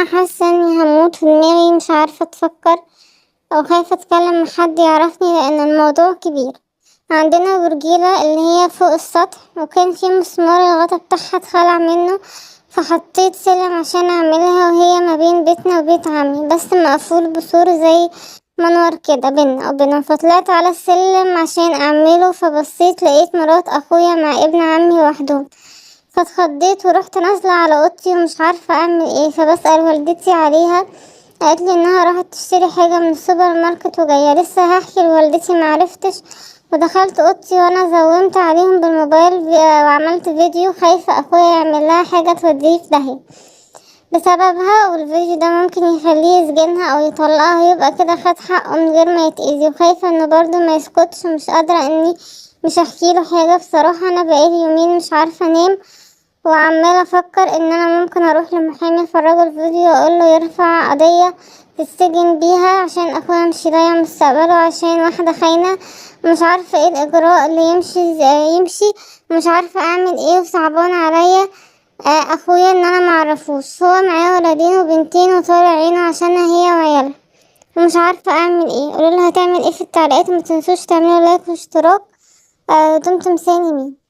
انا حاسه اني هموت في دماغي، مش عارفه اتفكر او خايفه اتكلم مع حد يعرفني لان الموضوع كبير. عندنا برجيله اللي هي فوق السطح، وكان في مسمار الغطا بتاعها اتخلع منه، فحطيت سلم عشان اعملها، وهي ما بين بيتنا وبيت عمي بس مقفول بسور زي منور كده بينا وبينا. فطلعت على السلم عشان اعمله، فبصيت لقيت مرات اخويا مع ابن عمي وحدهم، فاتخضيت ورحت نازلة على اوضتي ومش عارفة اعمل ايه. فبسأل والدتي عليها، قالت لي انها راحت تشتري حاجة من السوبر ماركت وجاية. لسه هحكي لوالدتي معرفتش، ودخلت اوضتي وانا زومت عليهم بالموبايل وعملت فيديو، خايفة اخويا يعمل لها حاجة توديه في داهية بسببها، والفيديو ده ممكن يخليه يسجنها او يطلقها، ويبقى كده خد حقه من غير ما يتأذي. وخايفة انه برضه ما يسكتش، ومش قادرة اني مش احكيله حاجة. بصراحة انا بقالي يومين مش عارفة انام، وعمالة افكر ان انا ممكن اروح لمحامي افرجه الفيديو واقوله يرفع قضية تتسجن بيها، عشان اخويا مش يضيع مستقبله عشان واحدة خاينة. مش عارفة ايه الاجراء اللي يمشي، ومش عارفة اعمل ايه، وصعبان عليا اخويا ان انا معرفوش. هو معاه ولدين وبنتين وطالع عينه عشانها هي وعيالها، ومش عارفة اعمل ايه. قولوا هتعمل ايه في التعليقات، ومتنسوش تعملوا لايك واشتراك. دمتم سالمين.